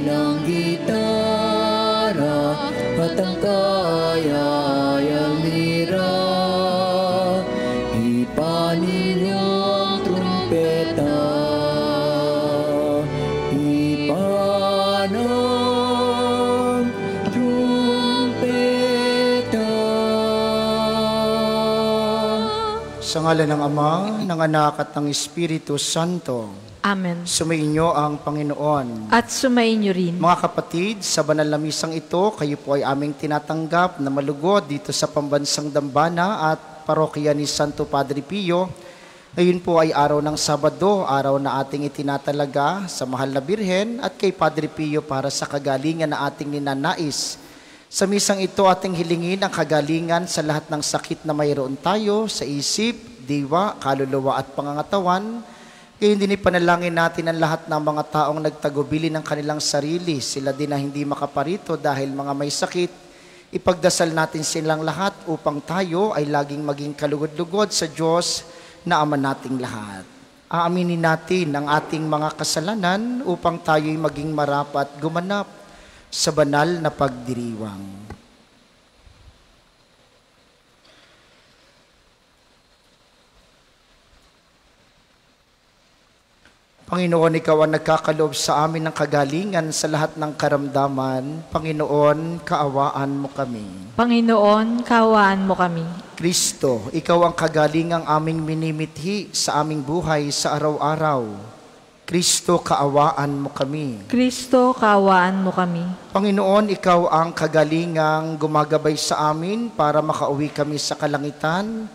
ng gitara at ang kayayang lira. Ipanin niyo ang trumpeta, ipan ang trumpeta. Sa ngalan ng Ama, ng Anak at ng Espiritu Santo. Amen. Sumainyo ang Panginoon. At sumainyo rin. Mga kapatid, sa banal na misang ito, kayo po ay aming tinatanggap na malugod dito sa Pambansang Dambana at Parokya ni Santo Padre Pio. Ngayon po ay araw ng Sabado, araw na ating itinatalaga sa Mahal na Birhen at kay Padre Pio para sa kagalingan na ating ninanais. Sa misang ito, ating hilingin ang kagalingan sa lahat ng sakit na mayroon tayo sa isip, diwa, kaluluwa at pangangatawan. Ngayon din ipanalangin natin ang lahat ng mga taong nagtagubili ng kanilang sarili. Sila din na hindi makaparito dahil mga may sakit. Ipagdasal natin silang lahat upang tayo ay laging maging kalugod-lugod sa Diyos na Ama nating lahat. Aaminin natin ang ating mga kasalanan upang tayo'y maging marapat gumanap sa banal na pagdiriwang. Panginoon, Ikaw ang nagkakaloob sa amin ng kagalingan sa lahat ng karamdaman. Panginoon, kaawaan mo kami. Panginoon, kaawaan mo kami. Kristo, Ikaw ang kagalingang aming minimithi sa aming buhay sa araw-araw. Kristo, kaawaan mo kami. Kristo, kaawaan mo kami. Panginoon, Ikaw ang kagalingang gumagabay sa amin para makauwi kami sa kalangitan.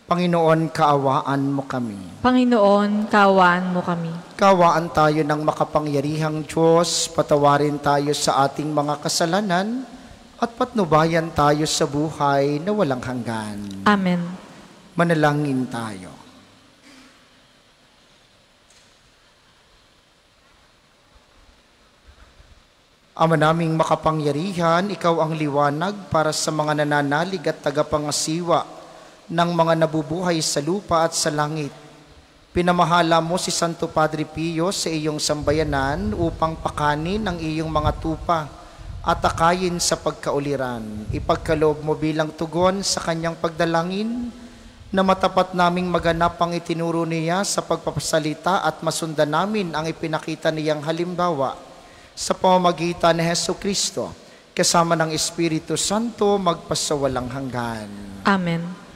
Panginoon, kaawaan mo kami. Panginoon, kaawaan mo kami. Kaawaan tayo ng makapangyarihang Diyos, patawarin tayo sa ating mga kasalanan, at patnubayan tayo sa buhay na walang hanggan. Amen. Manalangin tayo. Ama naming makapangyarihan, Ikaw ang liwanag para sa mga nananalig at tagapangasiwa ng mga nabubuhay sa lupa at sa langit. Pinamahala mo si Santo Padre Pio sa iyong sambayanan upang pakanin ang iyong mga tupa at akayin sa pagkauliran. Ipagkaloob mo bilang tugon sa kanyang pagdalangin na matapat naming maganap ang itinuro niya sa pagpapasalita at masundan namin ang ipinakita niyang halimbawa sa pamamagitan ni Jesucristo kasama ng Espiritu Santo magpasawalang hanggan. Amen.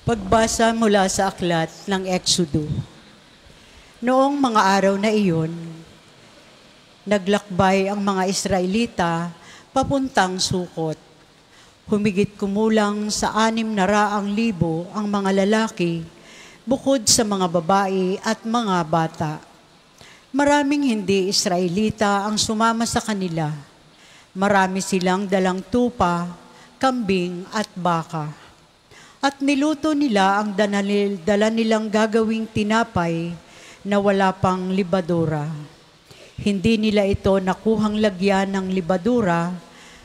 Pagbasa mula sa aklat ng Exodo. Noong mga araw na iyon, naglakbay ang mga Israelita papuntang Sukot. Humigit kumulang sa 600,000 ang mga lalaki, bukod sa mga babae at mga bata. Maraming hindi Israelita ang sumama sa kanila. Marami silang dalang tupa, kambing at baka. At niluto nila ang dala nilang gagawing tinapay na wala pang libadura. Hindi nila ito nakuhang lagyan ng libadura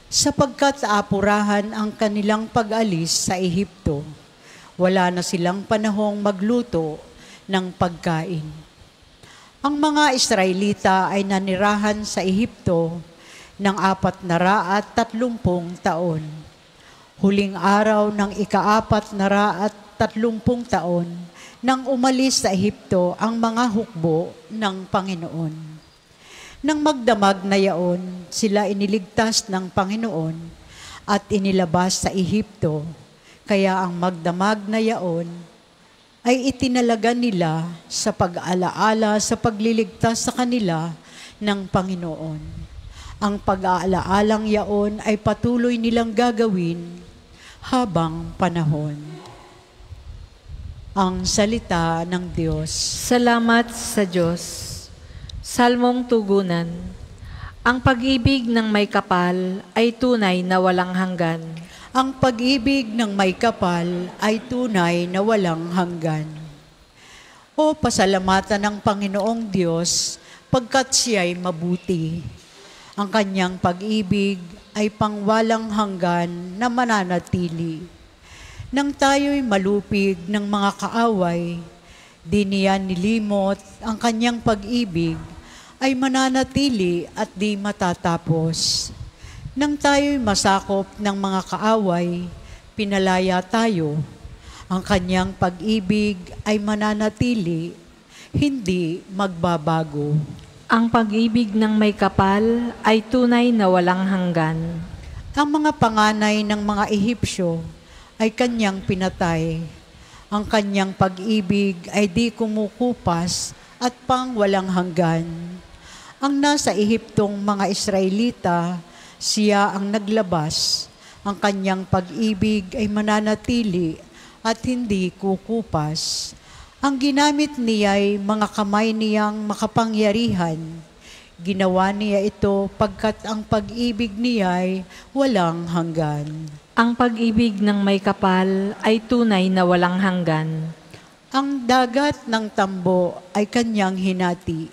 sapagkat apurahan ang kanilang pag-alis sa Ehipto. Wala na silang panahong magluto ng pagkain. Ang mga Israelita ay nanirahan sa Ehipto ng 430 taon. Huling araw ng ika-430 taon nang umalis sa Ehipto ang mga hukbo ng Panginoon. Nang magdamag na yaon, sila iniligtas ng Panginoon at inilabas sa Ehipto. Kaya ang magdamag na yaon ay itinalaga nila sa pag-alaala sa pagliligtas sa kanila ng Panginoon. Ang pag-aalaalang yaon ay patuloy nilang gagawin habang panahon. Ang salita ng Diyos. Salamat sa Diyos. Salmong tugunan. Ang pag-ibig ng may kapal ay tunay na walang hanggan. Ang pag-ibig ng may kapal ay tunay na walang hanggan. O pasalamatan ng Panginoong Diyos, pagkat siya'y mabuti. Ang kanyang pag-ibig ay pangwalang hanggan na mananatili. Nang tayo'y malupig ng mga kaaway, di niya nilimot ang kanyang pag-ibig, ay mananatili at di matatapos. Nang tayo'y masakop ng mga kaaway, pinalaya tayo. Ang kanyang pag-ibig ay mananatili, hindi magbabago. Ang pag-ibig ng may kapal ay tunay na walang hanggan. Ang mga panganay ng mga Ehipsyo ay kanyang pinatay. Ang kanyang pag-ibig ay di kumukupas at pang walang hanggan. Ang nasa Ehiptong mga Israelita, siya ang naglabas. Ang kanyang pag-ibig ay mananatili at hindi kukupas. Ang ginamit niya ay mga kamay niyang makapangyarihan. Ginawa niya ito pagkat ang pag-ibig niya ay walang hanggan. Ang pag-ibig ng may kapal ay tunay na walang hanggan. Ang dagat ng tambo ay kanyang hinati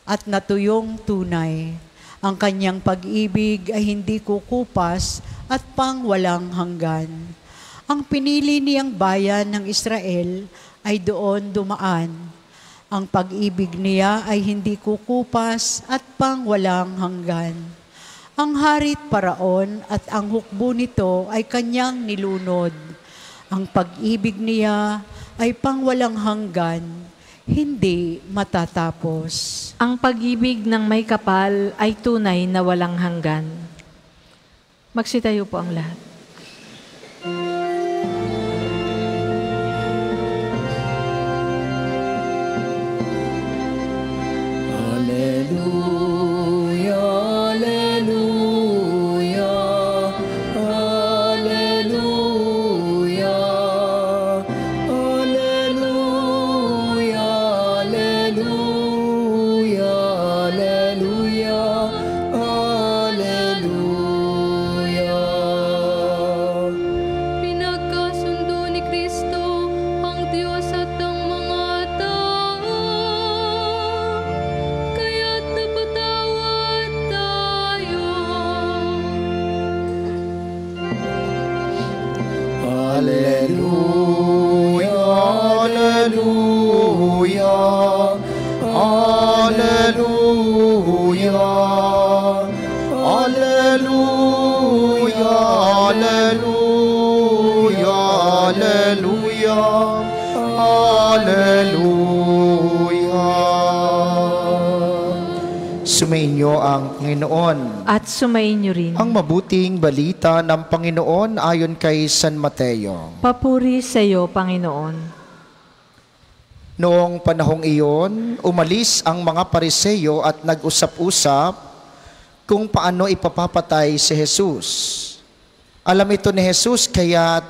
at natuyong tunay. Ang kanyang pag-ibig ay hindi kukupas at pang walang hanggan. Ang pinili niyang bayan ng Israel ay doon dumaan. Ang pag-ibig niya ay hindi kukupas at pang walang hanggan. Ang harit paraon at ang hukbo nito ay kanyang nilunod. Ang pag-ibig niya ay pang walang hanggan, hindi matatapos. Ang pag-ibig ng may kapal ay tunay na walang hanggan. Magsitayo po ang lahat. Sumainyo ang Panginoon. At sumainyo rin. Ang mabuting balita ng Panginoon ayon kay San Mateo. Papuri sa iyo, Panginoon. Noong panahong iyon, umalis ang mga Pariseo at nag-usap-usap kung paano ipapapatay si Jesus. Alam ito ni Jesus kaya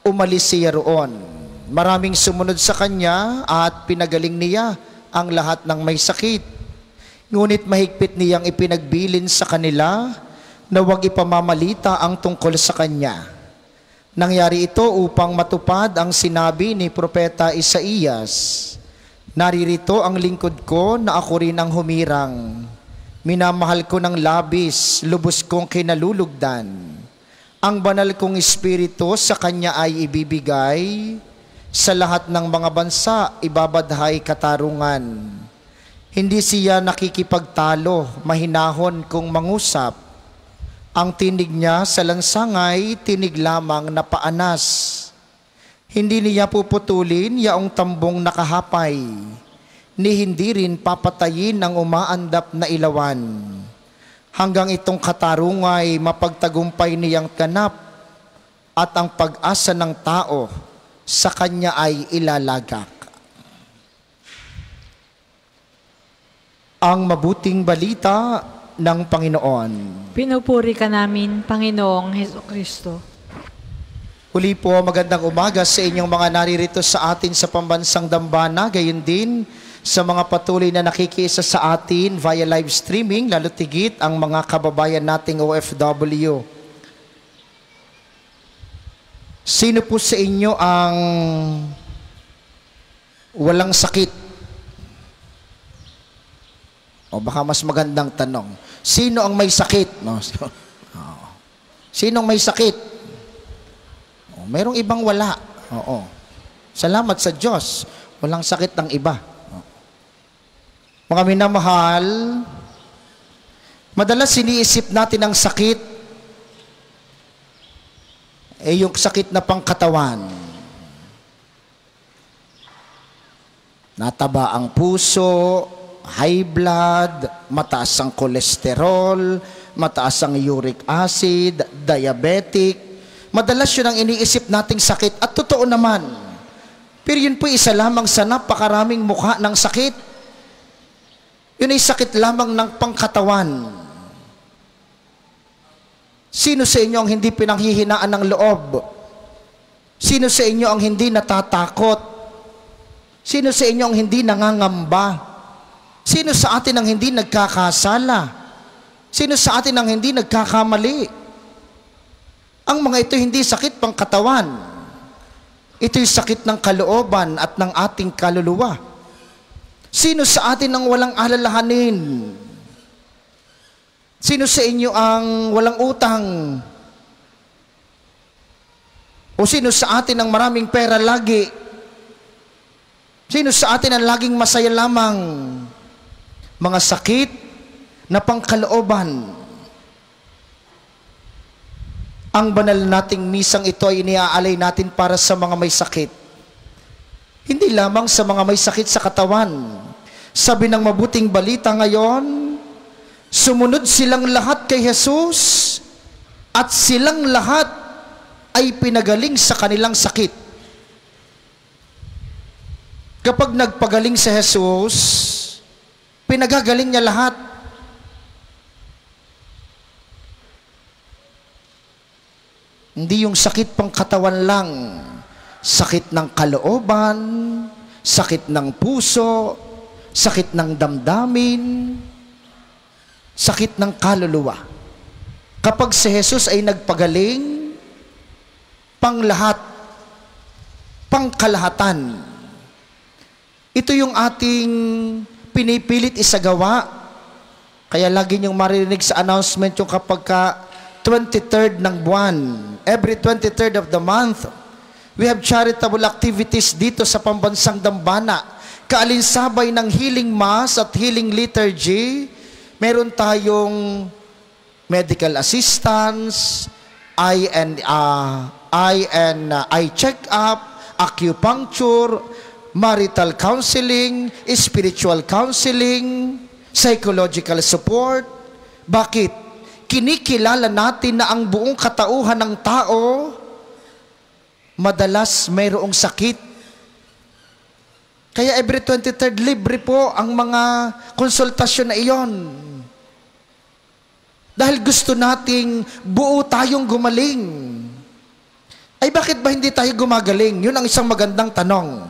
umalis siya roon. Maraming sumunod sa kanya at pinagaling niya ang lahat ng may sakit. Ngunit mahigpit niyang ipinagbilin sa kanila na huwag ipamamalita ang tungkol sa kanya. Nangyari ito upang matupad ang sinabi ni Propeta Isaías. Naririto ang lingkod ko na ako rin ang humirang. Minamahal ko ng labis, lubos kong kinalulugdan. Ang banal kong espiritu sa kanya ay ibibigay. Sa lahat ng mga bansa, ibabadhay katarungan. Hindi siya nakikipagtalo, mahinahon kung mangusap. Ang tinig niya sa lansangay, tinig lamang na paanas. Hindi niya puputulin yaong tambong nakahapay, ni hindi rin papatayin ang umaandap na ilawan. Hanggang itong katarungay mapagtagumpay niyang ganap, at ang pag-asa ng tao sa kanya ay ilalagak. Ang mabuting balita ng Panginoon. Pinupuri ka namin, Panginoong Hesukristo. Huli po, magandang umaga sa inyong mga naririto sa atin sa pambansang dambana, gayon din sa mga patuloy na nakikiisa sa atin via live streaming, lalo tigit ang mga kababayan nating OFW. Sino po sa inyo ang walang sakit? O baka mas magandang tanong, sino ang may sakit? No? Sinong may sakit? Mayroong ibang wala. Oo. Salamat sa Diyos. Walang sakit ng iba. Mga minamahal, madalas iniisip natin ang sakit, yung sakit na pangkatawan. Nataba ang puso, high blood, mataas ang kolesterol, mataas ang uric acid, diabetic. Madalas yun ang iniisip nating sakit. At totoo naman. Pero yun po isa lamang sa napakaraming mukha ng sakit. Yun ay sakit lamang ng pangkatawan. Sino sa inyo ang hindi pinanghihinaan ng loob? Sino sa inyo ang hindi natatakot? Sino sa inyo ang hindi nangangamba? Sino sa atin ang hindi nagkakasala? Sino sa atin ang hindi nagkakamali? Ang mga ito hindi sakit pangkatawan. Ito'y sakit ng kalooban at ng ating kaluluwa. Sino sa atin ang walang alalahanin? Sino sa inyo ang walang utang? O sino sa atin ang maraming pera lagi? Sino sa atin ang laging masaya lamang? Mga sakit na pangkalooban. Ang banal nating misang ito ay iniaalay natin para sa mga may sakit. Hindi lamang sa mga may sakit sa katawan. Sabi ng mabuting balita ngayon, sumunod silang lahat kay Jesus at silang lahat ay pinagaling sa kanilang sakit. Kapag nagpagaling si Jesus, pinagagaling niya lahat. Hindi yung sakit pang katawan lang. Sakit ng kalooban, sakit ng puso, sakit ng damdamin, sakit ng kaluluwa. Kapag si Jesus ay nagpagaling, panglahat, pangkalahatan. Ito yung ating pinipilit isagawa. Kaya lagi niyong maririnig sa announcement yung kapag 23rd ng buwan. Every 23rd of the month, we have charitable activities dito sa Pambansang Dambana. Kaalinsabay ng healing mass at healing liturgy, meron tayong medical assistance, eye check-up, acupuncture, marital counseling, spiritual counseling, psychological support. Bakit? Kinikilala natin na ang buong katauhan ng tao madalas mayroong sakit. Kaya every 23rd libre po ang mga konsultasyon na iyon. Dahil gusto nating buo tayong gumaling. Ay bakit ba hindi tayo gumagaling? Yun ang isang magandang tanong.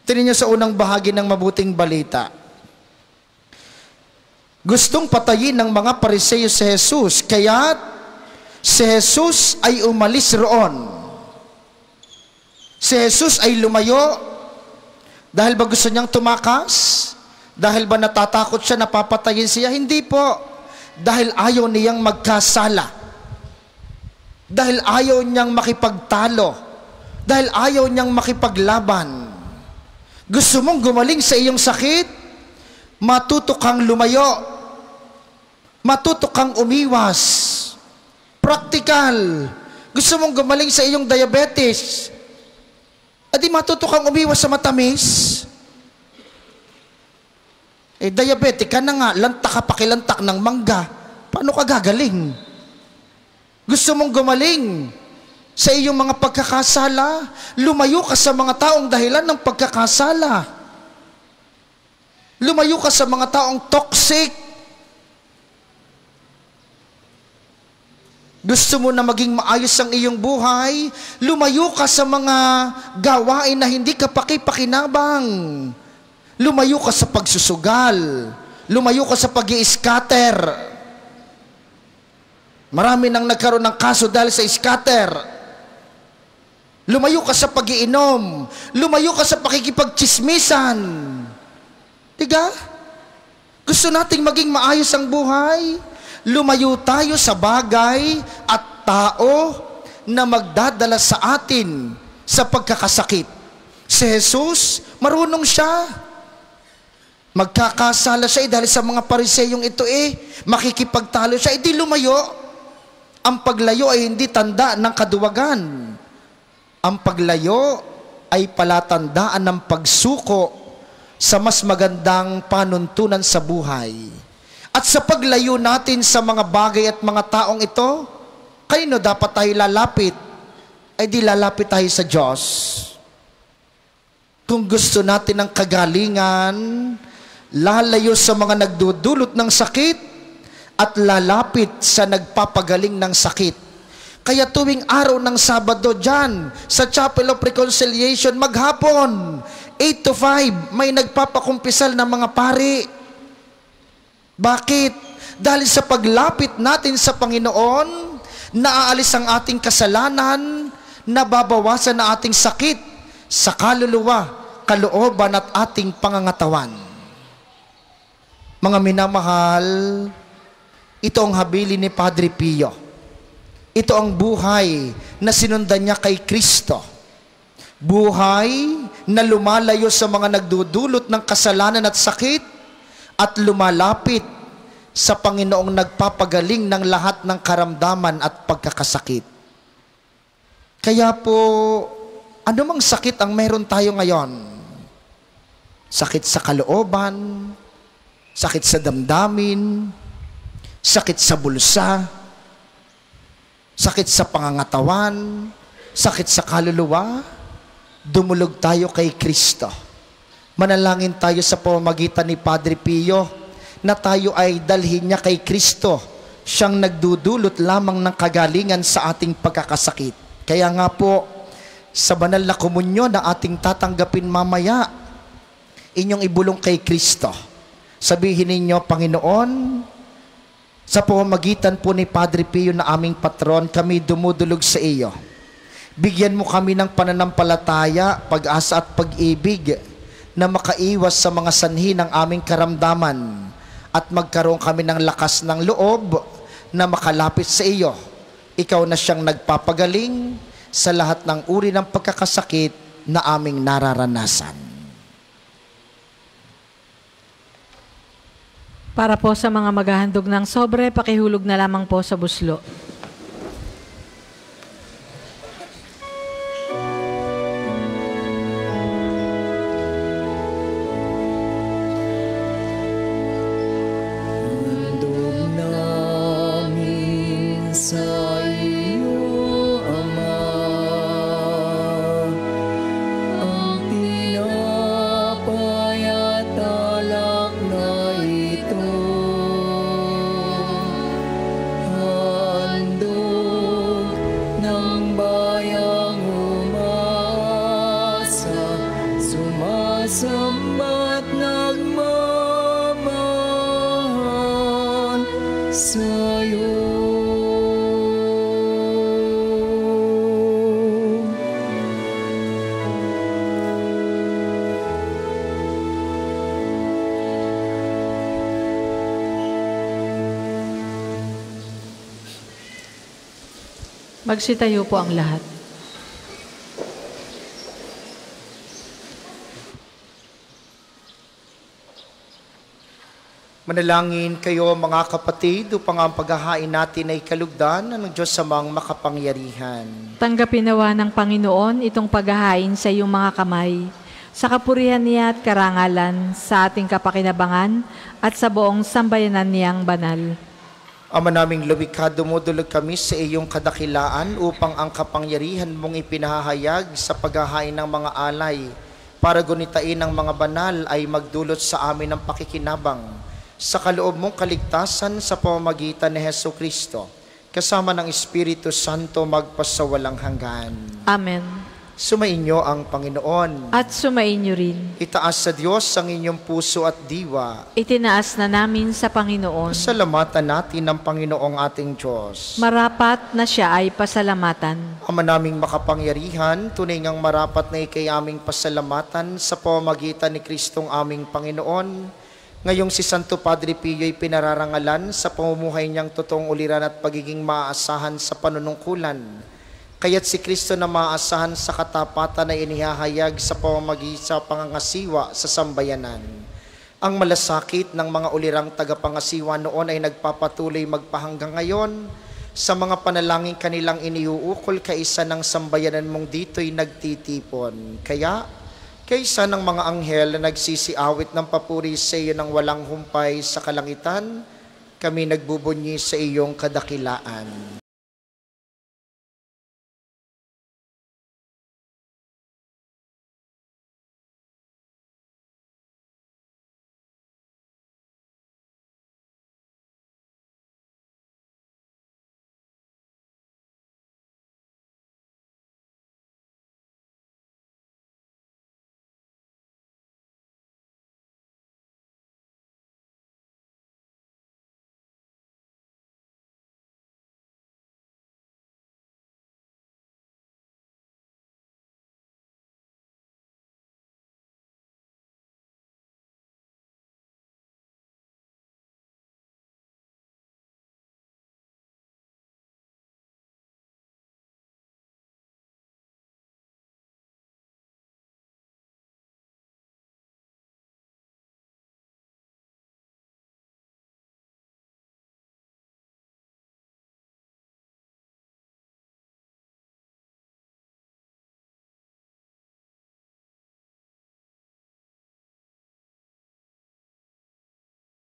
Tingnan niyo sa unang bahagi ng mabuting balita. Gustong patayin ng mga Pariseo si Jesus, kaya si Jesus ay umalis roon. Si Jesus ay lumayo dahil ba gusto niyang tumakas? Dahil ba natatakot siya na papatayin siya? Hindi po. Dahil ayaw niyang magkasala. Dahil ayaw niyang makipagtalo. Dahil ayaw niyang makipaglaban. Gusto mong gumaling sa iyong sakit? Matuto kang lumayo. Matuto kang umiwas. Practical. Gusto mong gumaling sa iyong diabetes? Adi matuto kang umiwas sa matamis? Diabetic ka na nga, lantak ka pakilantak ng mangga. Paano ka gagaling? Gusto mong gumaling sa iyong mga pagkakasala? Lumayo ka sa mga taong dahilan ng pagkakasala. Lumayo ka sa mga taong toxic. Gusto mo na maging maayos ang iyong buhay? Lumayo ka sa mga gawain na hindi ka pakipakinabang. Lumayo ka sa pagsusugal. Lumayo ka sa pag-i-scatter. Marami nang nagkaroon ng kaso dahil sa scatter. Lumayo ka sa pag-iinom. Lumayo ka sa pakikipagchismisan. Diga? Gusto nating maging maayos ang buhay? Lumayo tayo sa bagay at tao na magdadala sa atin sa pagkakasakit. Si Jesus, marunong siya. Magkakasala siya dahil sa mga Pariseyong ito makikipagtalo siya, di lumayo. Ang paglayo ay hindi tanda ng kaduwagan. Ang paglayo ay palatandaan ng pagsuko sa mas magandang panuntunan sa buhay. At sa paglayo natin sa mga bagay at mga taong ito, kanino dapat tayo lalapit? Ay di lalapit tayo sa Diyos. Kung gusto natin ng kagalingan, lalayo sa mga nagdudulot ng sakit at lalapit sa nagpapagaling ng sakit. Kaya tuwing araw ng Sabado dyan, sa Chapel of Reconciliation, maghapon, 8 to 5, may nagpapakumpisal ng mga pari. Bakit? Dahil sa paglapit natin sa Panginoon, naaalis ang ating kasalanan, nababawasan na ating sakit sa kaluluwa, kalooban at ating pangangatawan. Mga minamahal, ito ang habilin ni Padre Pio. Ito ang buhay na sinundan niya kay Kristo. Buhay na lumalayo sa mga nagdudulot ng kasalanan at sakit at lumalapit sa Panginoong nagpapagaling ng lahat ng karamdaman at pagkakasakit. Kaya po, anumang sakit ang meron tayo ngayon? Sakit sa kalooban, sakit sa damdamin, sakit sa bulsa, sakit sa pangangatawan, sakit sa kaluluwa, dumulog tayo kay Kristo. Manalangin tayo sa pamamagitan ni Padre Pio na tayo ay dalhin niya kay Kristo, siyang nagdudulot lamang ng kagalingan sa ating pagkakasakit. Kaya nga po, sa banal na komunyon na ating tatanggapin mamaya, inyong ibulong kay Kristo. Sabihin ninyo, Panginoon, sa pamamagitan po ni Padre Pio na aming patron, kami dumudulog sa iyo. Bigyan mo kami ng pananampalataya, pag-asa at pag-ibig na makaiwas sa mga sanhi ng aming karamdaman at magkaroon kami ng lakas ng loob na makalapit sa iyo. Ikaw na siyang nagpapagaling sa lahat ng uri ng pagkakasakit na aming nararanasan. Para po sa mga maghahandog ng sobre, pakihulog na lamang po sa buslo. Handog namin sa iyo, Ama, ang tinapay at alak na ito. Handog ng bayang umasa, sumasamba't nagmamahal sa'yo. Magsitayo po ang lahat. Manalangin kayo mga kapatid upang ang paghahain natin ay kalugdan ng Diyos samang makapangyarihan. Tanggapin nawa ng Panginoon itong paghahain sa iyong mga kamay, sa kapurihan niya at karangalan, sa ating kapakinabangan at sa buong sambayanan niyang banal. Ama naming lumikha, dumudulog kami sa iyong kadakilaan upang ang kapangyarihan mong ipinahahayag sa paghahain ng mga alay para gunitain ng mga banal ay magdulot sa amin ng pakikinabang sa kaloob mong kaligtasan sa pamamagitan ni Hesus Kristo, kasama ng Espiritu Santo magpasawalang hanggan. Amen. Sumainyo ang Panginoon. At sumainyo rin. Itaas sa Diyos ang inyong puso at diwa. Itinaas na namin sa Panginoon. Salamatan natin ang Panginoong ating Diyos. Marapat na siya ay pasalamatan. Ama naming makapangyarihan, tunay ngang marapat na ikay aming pasalamatan sa pamamagitan ni Kristong aming Panginoon. Ngayong si Santo Padre Pio ay pinararangalan sa pamumuhay niyang totoong uliran at pagiging maaasahan sa panunungkulan. Kaya't si Kristo na maasahan sa katapatan na inihahayag sa pamamagitan sa pangangasiwa sa sambayanan. Ang malasakit ng mga ulirang tagapangasiwa noon ay nagpapatuloy magpahanggang ngayon sa mga panalangin kanilang iniuukol kaisa ng sambayanan mong dito'y nagtitipon. Kaya, kaysa ng mga anghel na nagsisiawit ng papuri sa iyo ng walang humpay sa kalangitan, kami nagbubunyi sa iyong kadakilaan.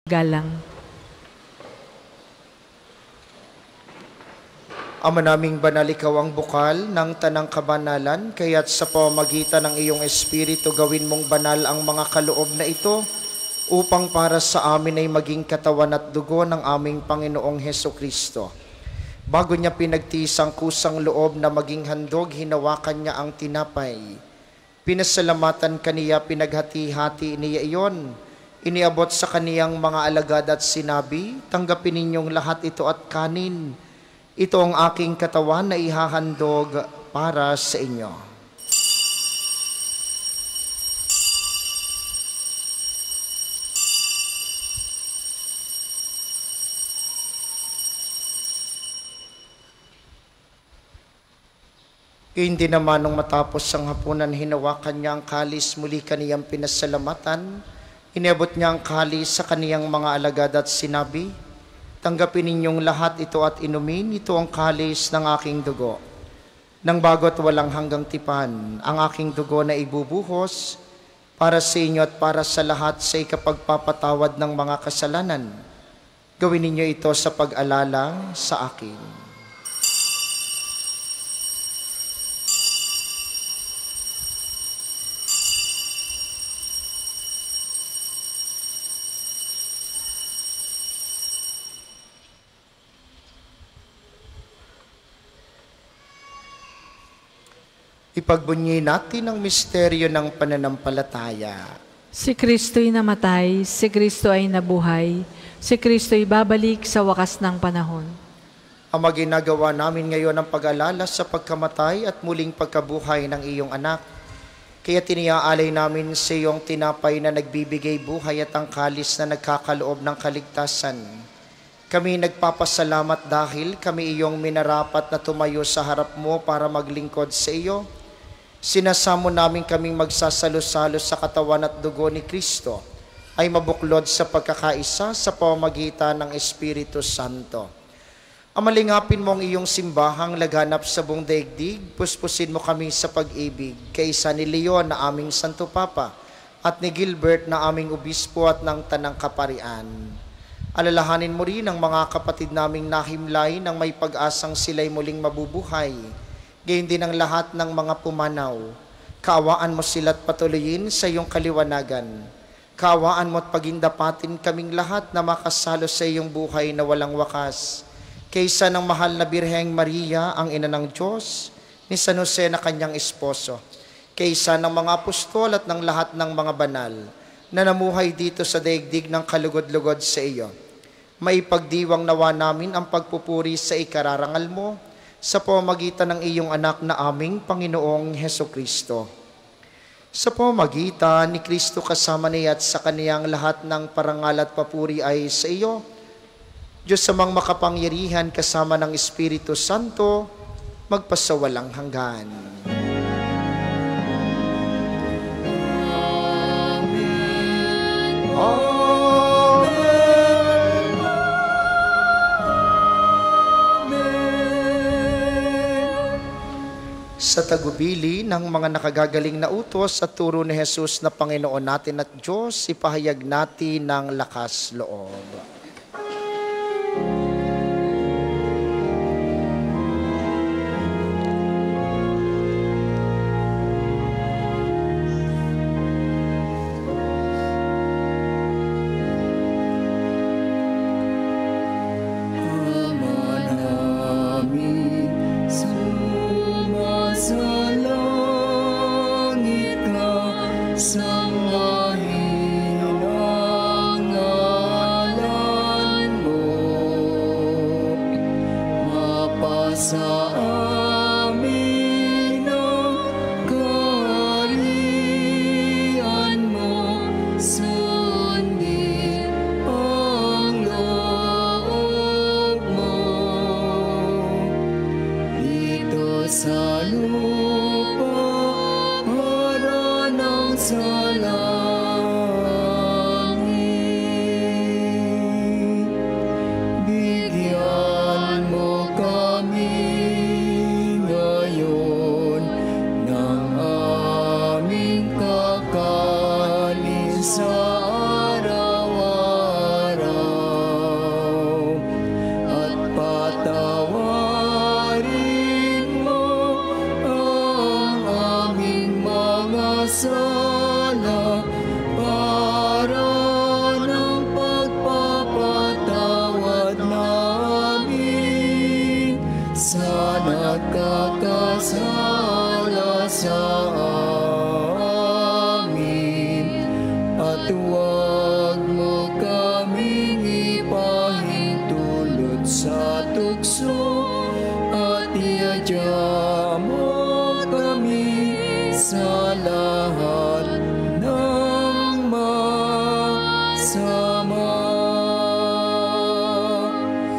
Galang. Ama naming banal, ikaw ang bukal ng tanang kabanalan, kaya't sa pamamagitan ng iyong Espiritu gawin mong banal ang mga kaloob na ito upang para sa amin ay maging katawan at dugo ng aming Panginoong Hesukristo. Bago niya pinagtiis ang kusang loob na maging handog, hinawakan niya ang tinapay. Pinasalamatan kaniya, pinaghati-hati niya iyon. Iniabot sa kaniyang mga alagad at sinabi, tanggapin ninyong lahat ito at kanin. Ito ang aking katawan na ihahandog para sa inyo. Hindi naman nung matapos ang hapunan, hinawakan niya ang kalis, muli kaniyang pinasalamatan. Iniabot niya ang kalis sa kaniyang mga alagad at sinabi, tanggapin ninyong lahat ito at inumin, ito ang kalis ng aking dugo. Nang bago't walang hanggang tipan, ang aking dugo na ibubuhos para sa inyo at para sa lahat sa ikapagpapatawad ng mga kasalanan. Gawin ninyo ito sa pag-alala sa akin. Ipagbunyi natin ang misteryo ng pananampalataya. Si Kristo'y namatay, si Kristo ay nabuhay, si Kristo'y babalik sa wakas ng panahon. Ama, ginagawa namin ngayon ang pag-alala sa pagkamatay at muling pagkabuhay ng iyong anak. Kaya tiniaalay namin sa iyong tinapay na nagbibigay buhay at ang kalis na nagkakaloob ng kaligtasan. Kami nagpapasalamat dahil kami iyong minarapat na tumayo sa harap mo para maglingkod sa iyo. Sinasamo namin kaming magsasalo-salo sa katawan at dugo ni Kristo ay mabuklod sa pagkakaisa sa pamamagitan ng Espiritu Santo. Amalingapin mo ang iyong simbahang laganap sa buong daigdig, puspusin mo kami sa pag-ibig, kaysa ni Leon na aming Santo Papa at ni Gilbert na aming Obispo at ng Tanang Kaparian. Alalahanin mo rin ang mga kapatid naming nahimlay nang may pag-asang sila'y muling mabubuhay. Gayon din ang lahat ng mga pumanaw. Kaawaan mo sila't patuloyin sa iyong kaliwanagan. Kaawaan mo at pagindapatin kaming lahat na makasalo sa iyong buhay na walang wakas. Kaysa ng mahal na Birheng Maria, ang ina ng Diyos, ni San Jose na kanyang esposo. Kaysa ng mga apostol at ng lahat ng mga banal na namuhay dito sa daigdig ng kalugod-lugod sa iyo. Maipagdiwang nawa namin ang pagpupuri sa ikararangal mo sa pamamagitan ng iyong anak na aming Panginoong Hesukristo. Sa pamamagitan ni Kristo kasama niya at sa kaniyang lahat ng parangal at papuri ay sa iyo, Diyos amang makapangyarihan kasama ng Espiritu Santo, magpasawalang hanggan. Sa tagubili ng mga nakagagaling na utos at turo ni Jesus na Panginoon natin at Diyos, ipahayag natin ng lakas loob.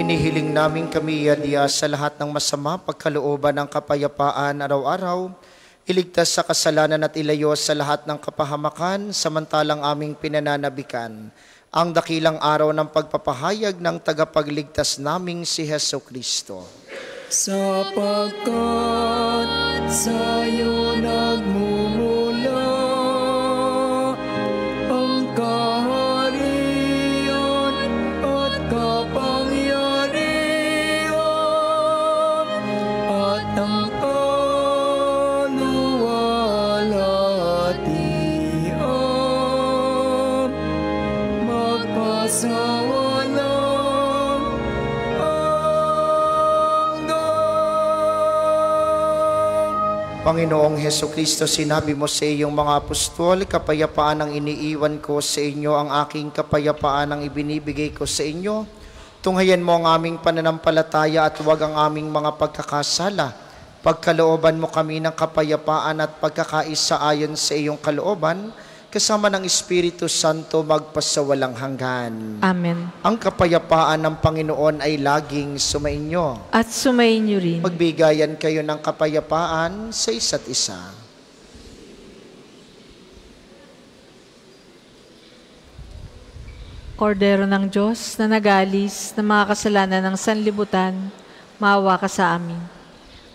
Inihiling namin kami yadiya sa lahat ng masama, pagkalooban ng kapayapaan araw-araw, iligtas sa kasalanan at ilayo sa lahat ng kapahamakan, samantalang aming pinananabikan ang dakilang araw ng pagpapahayag ng tagapagligtas naming si Heso Kristo. Sapagkat sa'yo nagmumula ang kaharian at kapangyarihan at ang kaluwalhatian magpasawalang Panginoong Heso Kristo, sinabi mo sa iyong mga apostol, kapayapaan ang iniiwan ko sa inyo, ang aking kapayapaan ang ibinibigay ko sa inyo. Tunghayan mo ang aming pananampalataya at huwag ang aming mga pagkakasala. Pagkalooban mo kami ng kapayapaan at pagkakaisa ayon sa iyong kalooban, kasama ng Espiritu Santo magpasawalang hanggan. Amen. Ang kapayapaan ng Panginoon ay laging sumainyo. At sumainyo rin. Magbigayan kayo ng kapayapaan sa isa't isa. Kordero ng Diyos na nag-alis ng mga kasalanan ng sanlibutan, maawa ka sa amin.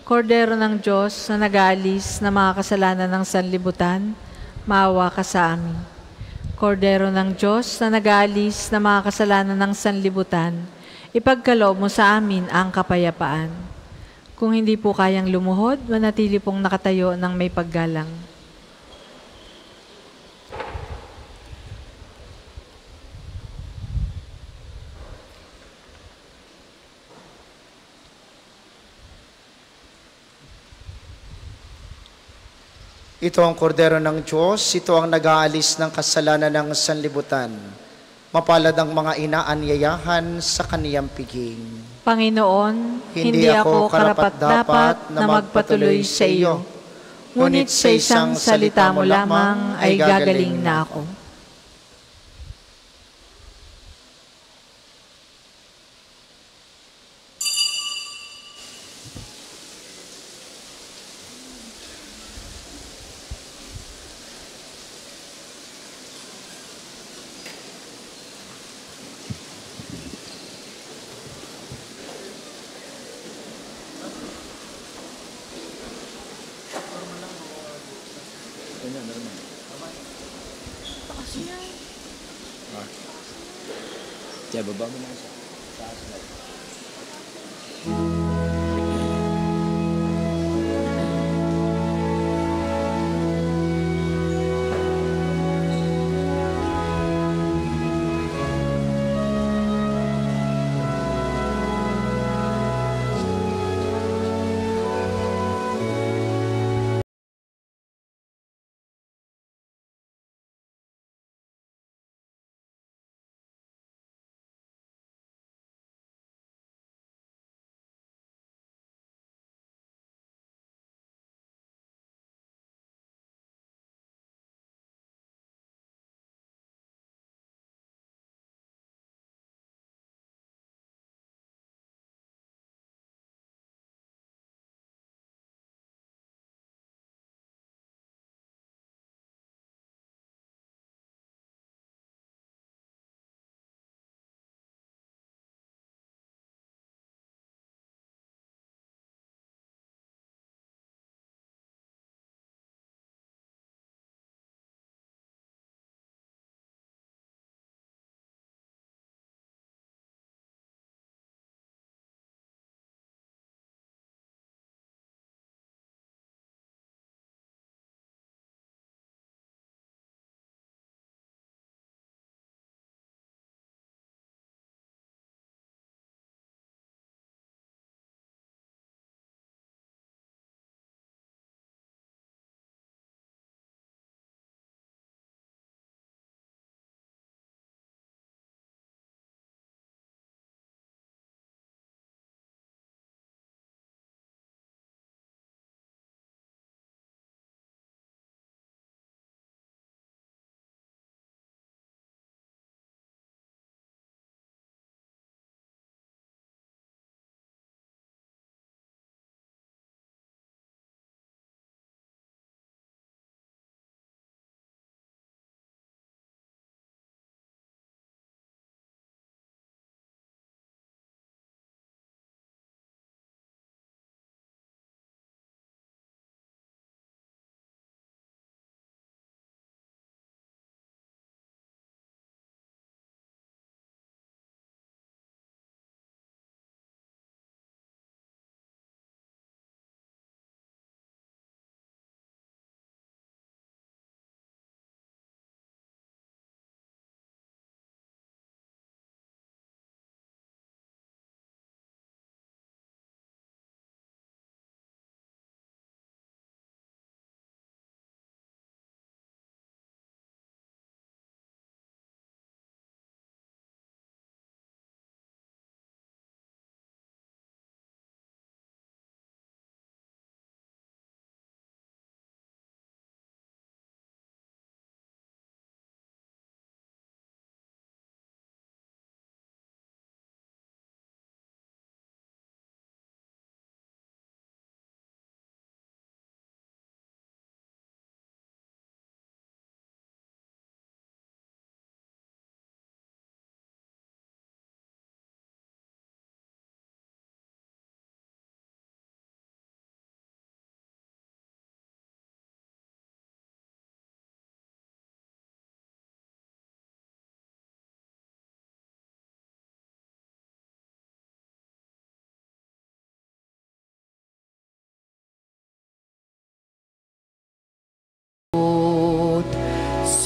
Kordero ng Diyos na nag-alis ng mga kasalanan ng sanlibutan, maawa ka sa amin. Kordero ng Diyos na nag-aalis ng mga kasalanan ng sanlibutan, ipagkaloob mo sa amin ang kapayapaan. Kung hindi po kayang lumuhod, manatili pong nakatayo ng may paggalang. Ito ang kordero ng Diyos, ito ang nag-aalis ng kasalanan ng sanlibutan. Mapalad ang mga inaanyayahan sa kaniyang piging. Panginoon, hindi ako karapat-dapat na magpatuloy sa iyo. Ngunit sa isang salita mo lamang ay gagaling na ako. Tiya, baba mo na siya.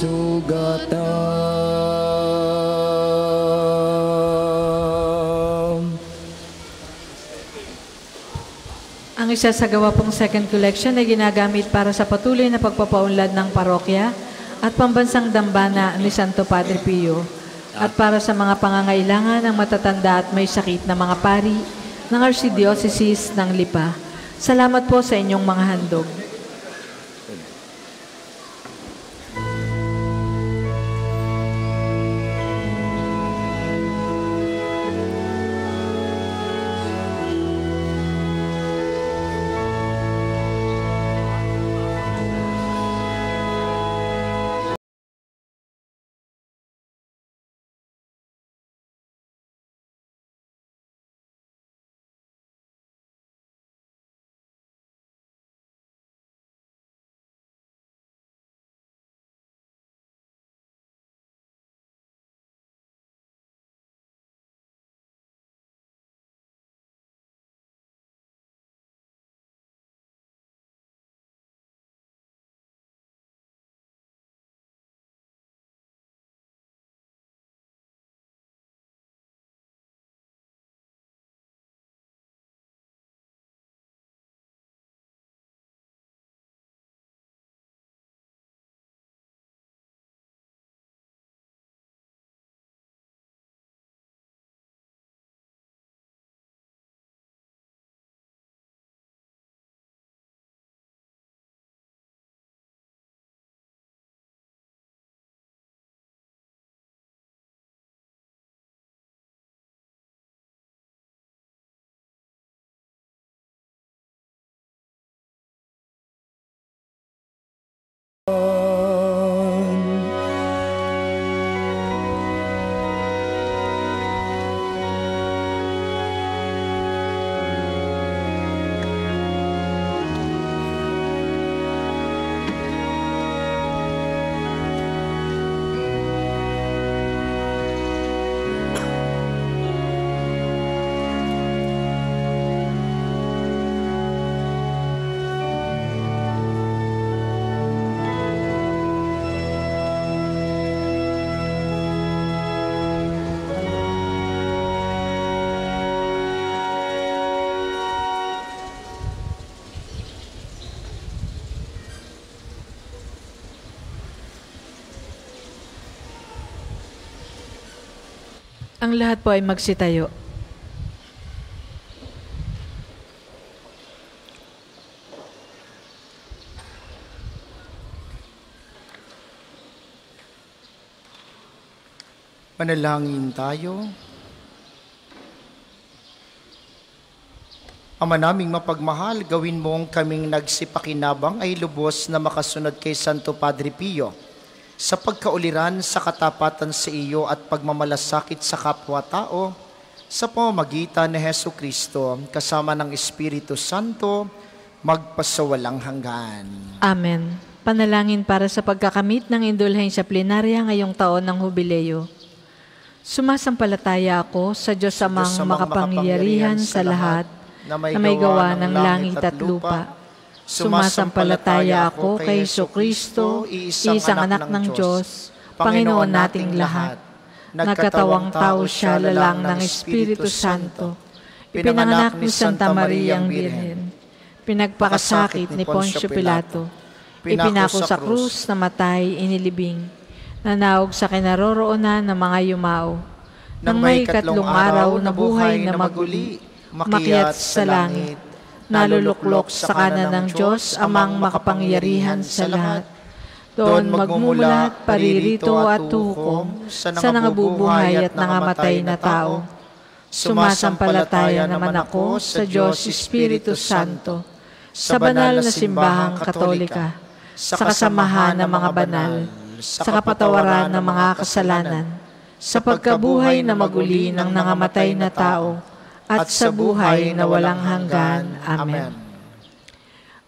Sugatam. Ang isasagawa pong second collection ay ginagamit para sa patuloy na pagpapaunlad ng parokya at pambansang dambana ni Santo Padre Pio at para sa mga pangangailangan ng matatanda at may sakit na mga pari ng Archdiocese ng Lipa. Salamat po sa inyong mga handog. Ang lahat po ay magsitayo. Manalangin tayo. Ama naming mapagmahal, gawin mong kaming nagsipakinabang ay lubos na makasunod kay Santo Padre Pio sa pagkauliran sa katapatan sa iyo at pagmamalasakit sa kapwa-tao sa pamamagitan ni Hesukristo kasama ng Espiritu Santo magpasawalang hanggan. Amen. Panalangin para sa pagkakamit ng indulhensya plenarya ngayong taon ng Hubileo. Sumasampalataya ako sa Diyos Amang makapangyarihan sa lahat, na may gawa ng langit at lupa. Sumasampalataya ako kay Jesucristo, isang anak ng Diyos, Panginoon nating lahat. Nagkatawang tao siya lalang ng Espiritu Santo. Ipinanganak ni Santa Maria ang Birhen. Pinagpakasakit ni Poncio Pilato. Ipinako sa krus, namatay, inilibing. Nanaog sa kinaroroonan ng mga yumao. Nang may katlong araw na buhay na maguli, makiat sa langit, naluluklok sa kanan ng Diyos, Amang makapangyarihan sa lahat. Doon magmumulat, paririto at tuhukom sa nangabubuhay at nangamatay na tao. Sumasampalataya naman ako sa Diyos Espiritu Santo, sa banal na simbahang katolika, sa kasamahan ng mga banal, sa kapatawaran ng mga kasalanan, sa pagkabuhay na maguli ng nangamatay na tao, at sa buhay na walang hanggan. Amen.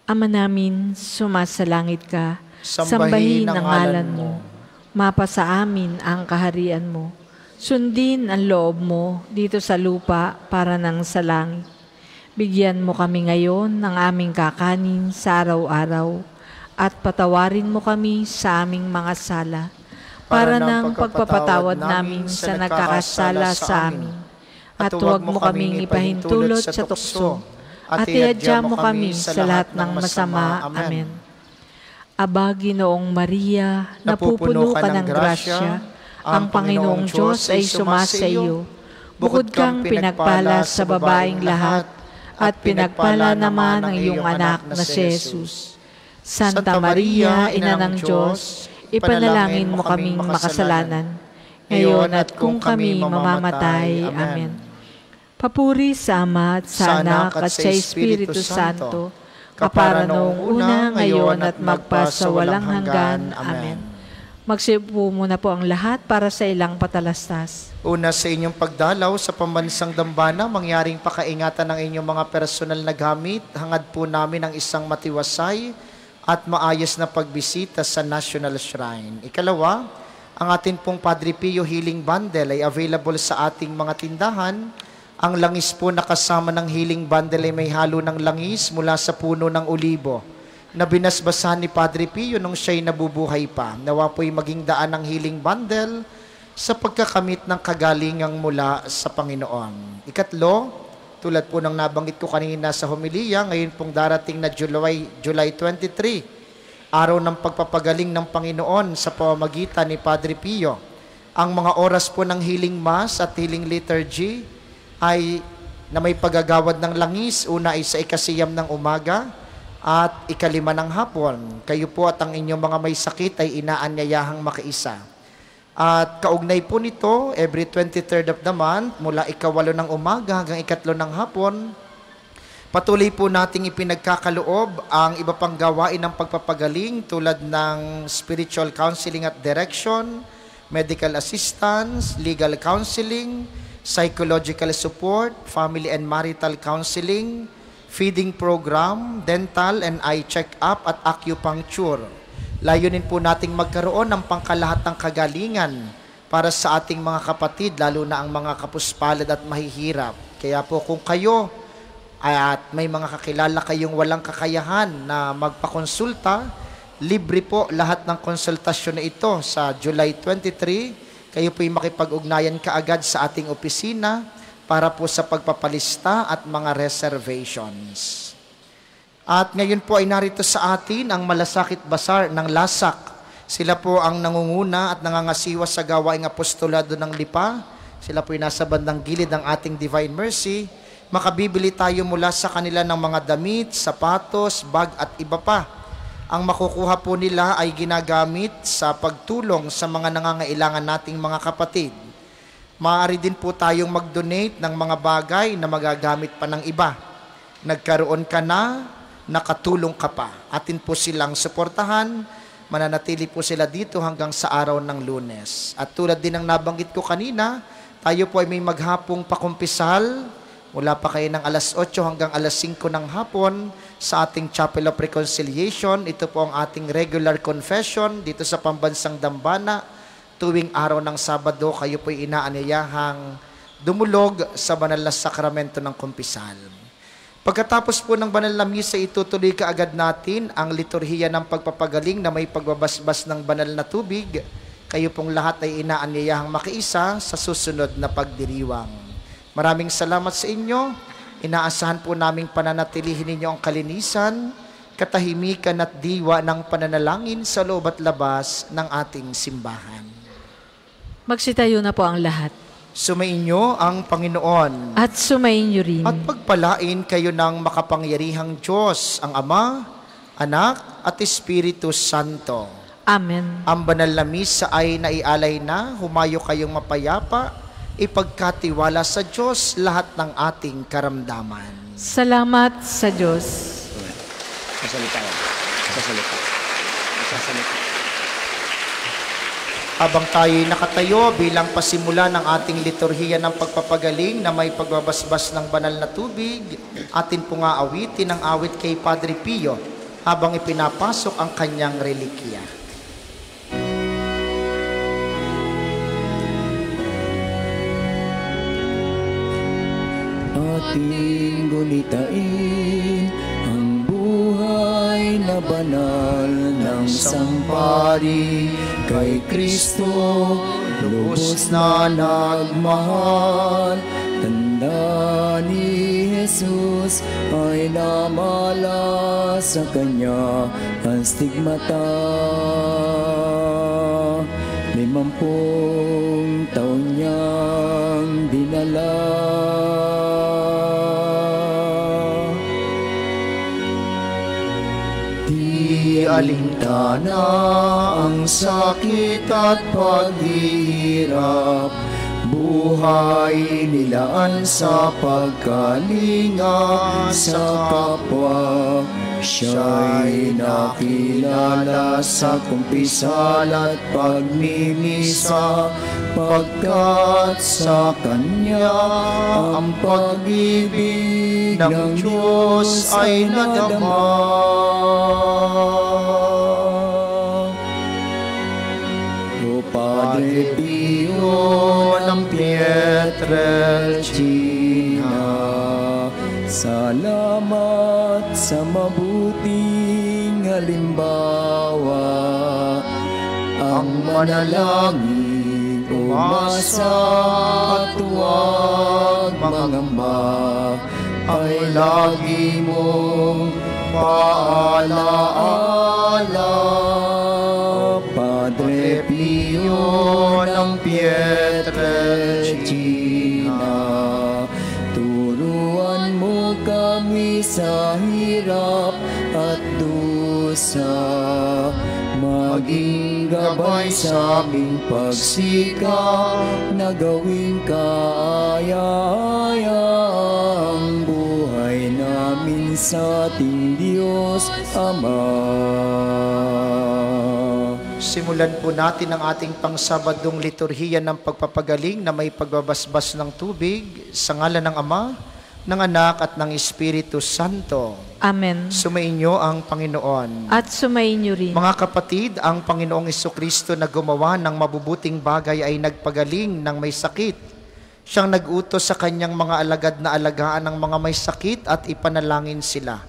Ama namin, sumasalangit ka, sambahin ang ngalan mo, mapasa amin ang kaharian mo, sundin ang loob mo dito sa lupa para nang sa langit. Bigyan mo kami ngayon ng aming kakanin sa araw-araw, at patawarin mo kami sa aming mga sala, para ng pagpapatawad namin sa nagkakasala sa amin. At huwag mo kaming ipahintulot sa tukso, at iadya mo kami sa lahat ng masama. Amen. Aba, Ginoong Maria, napupuno ka ng grasya, ang Panginoong Diyos ay sumasa iyo. Bukod kang pinagpala sa babaeng lahat, at pinagpala naman ang iyong anak na si Jesus. Santa Maria, Ina ng Diyos, ipanalangin mo kaming makasalanan, ngayon at kung kami mamamatay. Amen. Papuri sa Ama at sa Anak at sa Espiritu Santo, kapara noong una, ngayon at magpasawalang hanggan. Amen. Magsiupo muna po ang lahat para sa ilang patalastas. Una sa inyong pagdalaw sa pambansang dambana, mangyaring pakaingatan ng inyong mga personal na gamit. Hangad po namin ang isang matiwasay at maayos na pagbisita sa National Shrine. Ikalawa, ang atin pong Padre Pio Healing Bundle ay available sa ating mga tindahan. Ang langis po na kasama ng healing bundle ay may halo ng langis mula sa puno ng olibo na binasbasahan ni Padre Pio nung siya'y nabubuhay pa. Nawa po'y maging daan ng healing bundle sa pagkakamit ng kagalingang mula sa Panginoon. Ikatlo, tulad po ng nabanggit ko kanina sa homilya, ngayon pong darating na July 23, araw ng pagpapagaling ng Panginoon sa pamamagitan ni Padre Pio. Ang mga oras po ng healing mass at healing liturgy ay na may paggagawad ng langis. Una ay sa 9:00 ng umaga at 5:00 ng hapon. Kayo po at ang inyong mga may sakit ay inaanyayahang makiisa. At kaugnay po nito, every 23rd of the month, mula 8:00 ng umaga hanggang 3:00 ng hapon, patuloy po nating ipinagkakaloob ang iba pang gawain ng pagpapagaling tulad ng spiritual counseling at direction, medical assistance, legal counseling, psychological support, family and marital counseling, feeding program, dental and eye check-up at acupuncture. Layunin po nating magkaroon ng pangkalahatang kagalingan para sa ating mga kapatid, lalo na ang mga kapuspalad at mahihirap. Kaya po kung kayo at may mga kakilala kayong walang kakayahan na magpakonsulta, libre po lahat ng konsultasyon na ito sa July 23. Kayo po'y makipag-ugnayan kaagad sa ating opisina para po sa pagpapalista at mga reservations. At ngayon po ay narito sa atin ang Malasakit Bazaar ng Lasak. Sila po ang nangunguna at nangangasiwa sa gawaing apostolado ng Lipa. Sila po'y nasa bandang gilid ng ating Divine Mercy. Makabibili tayo mula sa kanila ng mga damit, sapatos, bag at iba pa. Ang makukuha po nila ay ginagamit sa pagtulong sa mga nangangailangan nating mga kapatid. Maaari din po tayong mag-donate ng mga bagay na magagamit pa ng iba. Nagkaroon ka na, nakatulong ka pa. Atin po silang suportahan, mananatili po sila dito hanggang sa araw ng Lunes. At tulad din ng nabanggit ko kanina, tayo po ay may maghapong pakumpisal, mula pa kayo ng alas 8 hanggang alas 5 ng hapon sa ating Chapel of Reconciliation. Ito po ang ating regular confession dito sa Pambansang Dambana. Tuwing araw ng Sabado, kayo po'y inaanyayahang dumulog sa banal na sakramento ng kumpisal. Pagkatapos po ng banal na misa, itutuloy kaagad natin ang liturhiya ng pagpapagaling na may pagbabasbas ng banal na tubig. Kayo pong lahat ay inaanyayahang makiisa sa susunod na pagdiriwang. Maraming salamat sa inyo. Inaasahan po naming pananatilihin ninyo ang kalinisan, katahimikan at diwa ng pananalangin sa loob at labas ng ating simbahan. Magsitayo na po ang lahat. Sumainyo ang Panginoon. At sumainyo rin. At pagpalain kayo ng makapangyarihang Diyos, ang Ama, Anak, at Espiritu Santo. Amen. Ang banal na misa ay naialay na, humayo kayong mapayapa, ipagkatiwala sa Diyos lahat ng ating karamdaman. Salamat sa Diyos. Sasalita yan. Sasalita. Sasalita. Habang tayo'y nakatayo bilang pasimula ng ating liturhiya ng pagpapagaling na may pagbabasbas ng banal na tubig, atin po nga awitin ang awit kay Padre Pio habang ipinapasok ang kanyang relikya. Ating gunitain ang buhay na banal ng sampari kay Kristo, lubos na nagmahal. Tanda ni Jesus ay namala sa kanya ang stigmata. 50 taon niyang dinala. Di alintana ang sakit at paghihirap, buhay nilaan sa pagkalinga sa kapwa. Siya'y nakilala sa kumpisal at pagmimisa, pagkat sa Kanya ang pag-ibig ng Diyos ay nadama. O Padre Pio ng Pietrelcina, salamat sa mabuting halimbawa. Ang manalangin, umasa at huwag mangamba, ay lagi mong paalaala. Padre Pio ng Pietrelcina, turuan mo kami sa hirap at dusa, maging gabay sa aming pagsikap na gawing kaaya-aya ang buhay namin sa ating Diyos Ama. Simulan po natin ang ating pangsabadong liturhiya ng pagpapagaling na may pagbabasbas ng tubig sa ngalan ng Ama, ng Anak at ng Espiritu Santo. Amen. Sumainyo ang Panginoon. At sumainyo rin. Mga kapatid, ang Panginoong Jesucristo na gumawa ng mabubuting bagay ay nagpagaling ng may sakit. Siyang nag-utos sa kanyang mga alagad na alagaan ng mga may sakit at ipanalangin sila.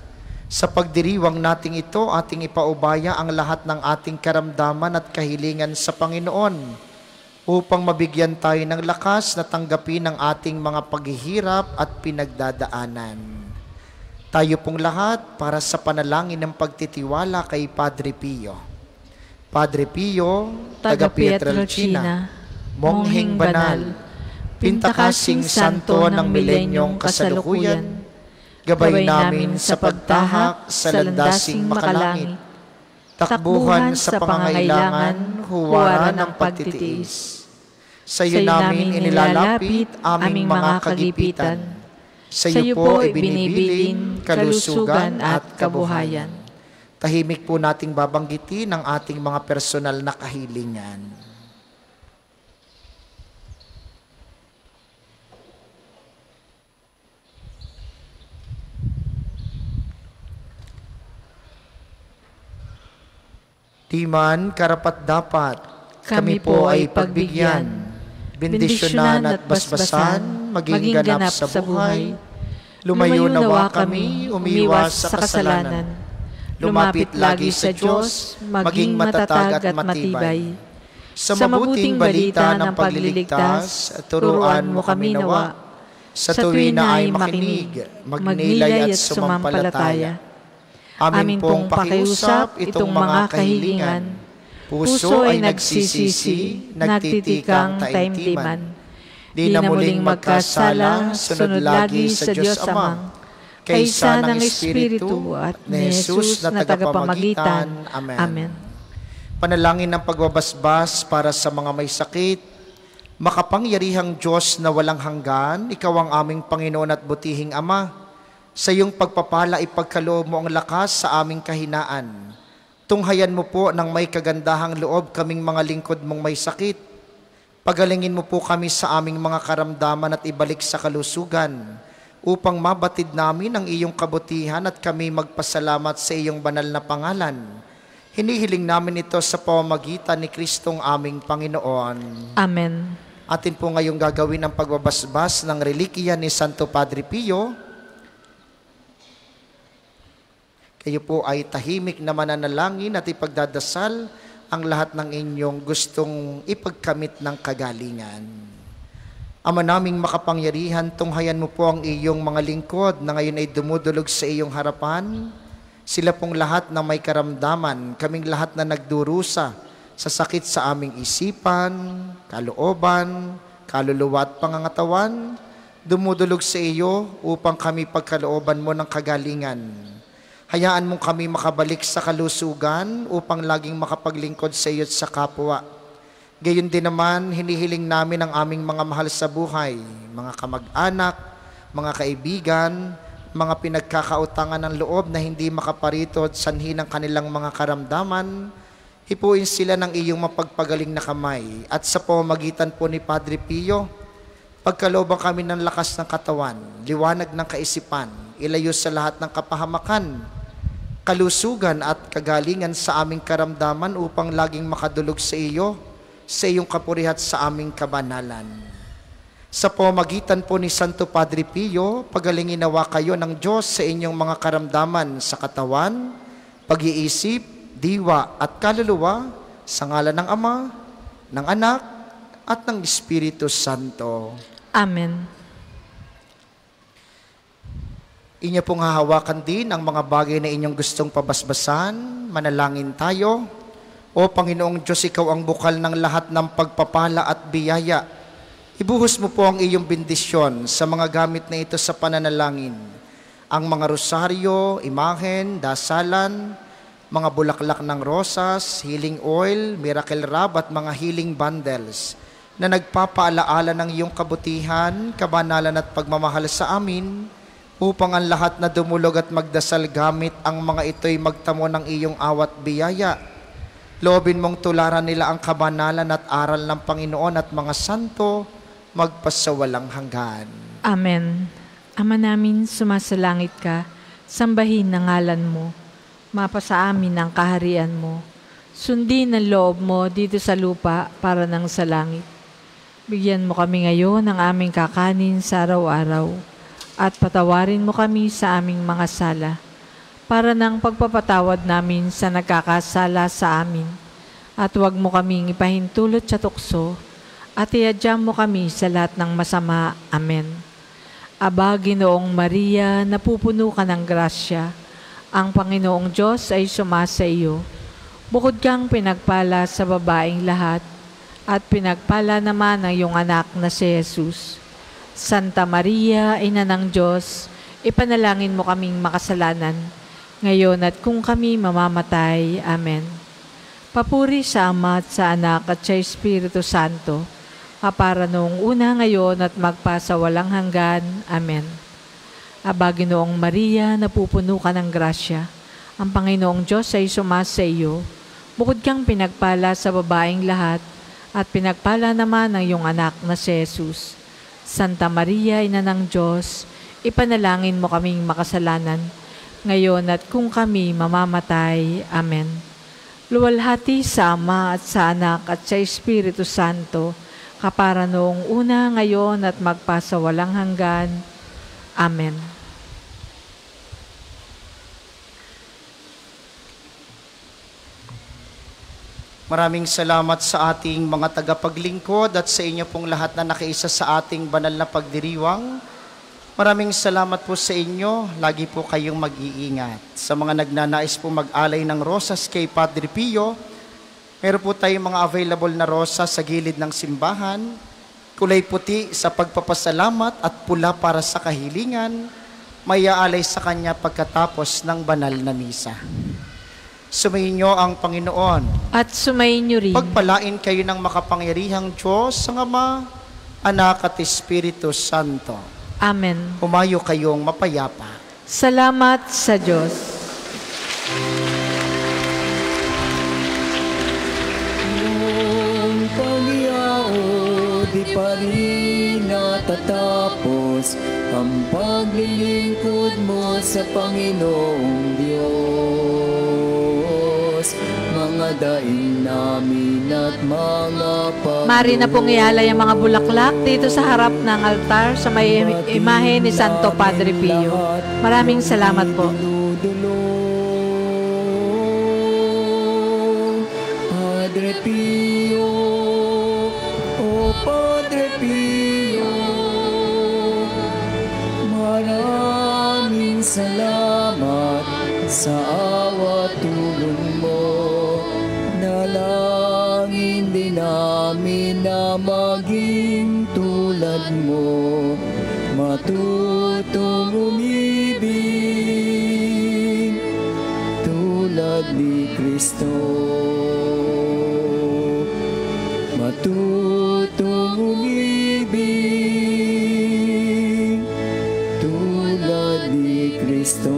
Sa pagdiriwang nating ito, ating ipaubaya ang lahat ng ating karamdaman at kahilingan sa Panginoon upang mabigyan tayo ng lakas na tanggapin ang ating mga paghihirap at pinagdadaanan. Tayo pong lahat para sa panalangin ng pagtitiwala kay Padre Pio. Padre Pio, taga Pietrelcina, mongheng banal, Pintakasing Santo ng milenyong kasalukuyan, gabay namin sa pagtahak sa landasing makalangit, takbuhan sa pangangailangan, huwaran ng pagtitiis. Sa iyo namin inilalapit aming mga kagipitan. Sa iyo po ibinibilin kalusugan at kabuhayan. Tahimik po nating babanggitin ang ating mga personal na kahilingan. Di man karapat-dapat, kami po ay pagbigyan, bendisyonan at basbasan, maging ganap sa buhay. Lumayo nawa kami, umiwas sa kasalanan. Lumapit lagi sa Diyos, maging matatag at matibay. Sa mabuting balita ng pagliligtas, turuan mo kami nawa. Sa tuwi na ay makinig, magnilay at sumampalataya. Amin pong pakiusap itong mga kahilingan. Puso ay nagsisisi, nagtitikang taimtiman. Di na muling magkasala, sunod lagi sa Diyos Amang, kaysa ng Espiritu at ni Jesus na tagapamagitan. Amen. Panalangin ng pagbabasbas para sa mga may sakit. Makapangyarihang Diyos na walang hanggan, Ikaw ang aming Panginoon at butihing Ama. Sa iyong pagpapala ipagkaloob mo ang lakas sa aming kahinaan. Tunghayan mo po ng may kagandahang loob kaming mga lingkod mong may sakit. Pagalingin mo po kami sa aming mga karamdaman at ibalik sa kalusugan, upang mabatid namin ang iyong kabutihan at kami magpasalamat sa iyong banal na pangalan. Hinihiling namin ito sa pamamagitan ni Kristong aming Panginoon. Amen. Atin po ngayong gagawin ang pagbabasbas ng relikiya ni Santo Padre Pio. Kayo po ay tahimik na mananalangin at ipagdadasal ang lahat ng inyong gustong ipagkamit ng kagalingan. Ama naming makapangyarihan, tunghayan mo po ang iyong mga lingkod na ngayon ay dumudulog sa iyong harapan. Sila pong lahat na may karamdaman, kaming lahat na nagdurusa sa sakit sa aming isipan, kalooban, kaluluwa at pangangatawan, dumudulog sa iyo upang kami pagkalooban mo ng kagalingan. Hayaan mong kami makabalik sa kalusugan upang laging makapaglingkod sa iyo at sa kapwa. Gayon din naman, hinihiling namin ang aming mga mahal sa buhay, mga kamag-anak, mga kaibigan, mga pinagkakautangan ng loob na hindi makaparito at sanhi ng kanilang mga karamdaman. Hipuin sila ng iyong mapagpagaling na kamay. At sa pamamagitan po ni Padre Pio, pagkalooban kami ng lakas ng katawan, liwanag ng kaisipan, ilayo sa lahat ng kapahamakan, kalusugan at kagalingan sa aming karamdaman upang laging makadulog sa iyo, sa iyong kapurihat sa aming kabanalan. Sa pamamagitan po ni Santo Padre Pio, pagalingin nawa kayo ng Diyos sa inyong mga karamdaman sa katawan, pag-iisip, diwa at kaluluwa, sa ngalan ng Ama, ng Anak, at ng Espiritu Santo. Amen. Inyo pong hahawakan din ang mga bagay na inyong gustong pabasbasan. Manalangin tayo. O Panginoong Diyos, Ikaw ang bukal ng lahat ng pagpapala at biyaya. Ibuhos mo po ang iyong bendisyon sa mga gamit na ito sa pananalangin. Ang mga rosaryo, imahen, dasalan, mga bulaklak ng rosas, healing oil, miracle rub at mga healing bundles na nagpapaalaala ng iyong kabutihan, kabanalan at pagmamahal sa amin, upang ang lahat na dumulog at magdasal gamit ang mga ito'y magtamo ng iyong awat biyaya. Loobin mong tularan nila ang kabanalan at aral ng Panginoon at mga santo, magpasawalang hanggan. Amen. Ama namin, sumasalangit ka, sambahin ang ngalan mo, mapasa amin ang kaharian mo, sundin ang loob mo dito sa lupa para nang sa langit. Bigyan mo kami ngayon ng aming kakanin sa araw-araw, at patawarin mo kami sa aming mga sala, para ng pagpapatawad namin sa nagkakasala sa amin. At huwag mo kaming ipahintulot sa tukso, at iadya mo kami sa lahat ng masama. Amen. Aba, Ginoong Maria, napupuno ka ng grasya. Ang Panginoong Diyos ay sumasa iyo. Bukod kang pinagpala sa babaeng lahat, at pinagpala naman ang iyong anak na si Jesus. Santa Maria, Ina ng Diyos, ipanalangin mo kaming makasalanan, ngayon at kung kami mamamatay. Amen. Papuri sa Ama at sa Anak at sa Espiritu Santo, kapara noong una, ngayon at magpasawalang hanggan. Amen. Aba, Ginoong Maria, napupuno ka ng grasya. Ang Panginoong Diyos ay sumasa iyo. Bukod kang pinagpala sa babaeng lahat, at pinagpala naman ang iyong anak na si Jesus. Santa Maria, Ina ng Diyos, ipanalangin mo kaming makasalanan, ngayon at kung kami mamamatay. Amen. Luwalhati sa Ama at sa Anak at sa Espiritu Santo, kapara noong una, ngayon at magpasawalang hanggan. Amen. Maraming salamat sa ating mga tagapaglingkod at sa inyo pong lahat na nakiisa sa ating banal na pagdiriwang. Maraming salamat po sa inyo. Lagi po kayong mag-iingat. Sa mga nagnanais po mag-alay ng rosas kay Padre Pio, meron po tayong mga available na rosas sa gilid ng simbahan. Kulay puti sa pagpapasalamat at pula para sa kahilingan. May aalay sa kanya pagkatapos ng banal na misa. Sumayin niyo ang Panginoon. At sumayin niyo rin. Pagpalain kayo ng makapangyarihang Diyos, ang Ama, Anak at Espiritu Santo. Amen. Humayo kayong mapayapa. Salamat sa Diyos. Ang pagyao di pa rin natatapos ang paglilingkod mo sa Panginoong Diyos. Mga daing namin at mga pagod. Mari na pong ialay ang mga bulaklak dito sa harap ng altar sa may imahe ni Santo Padre Pio. Maraming salamat po. Padre Pio, o Padre Pio, maraming salamat sa awa tulong mo. Dalangin din namin na maging tulad mo, matutong umibig tulad ni Kristo. Matutong umibig tulad ni Kristo.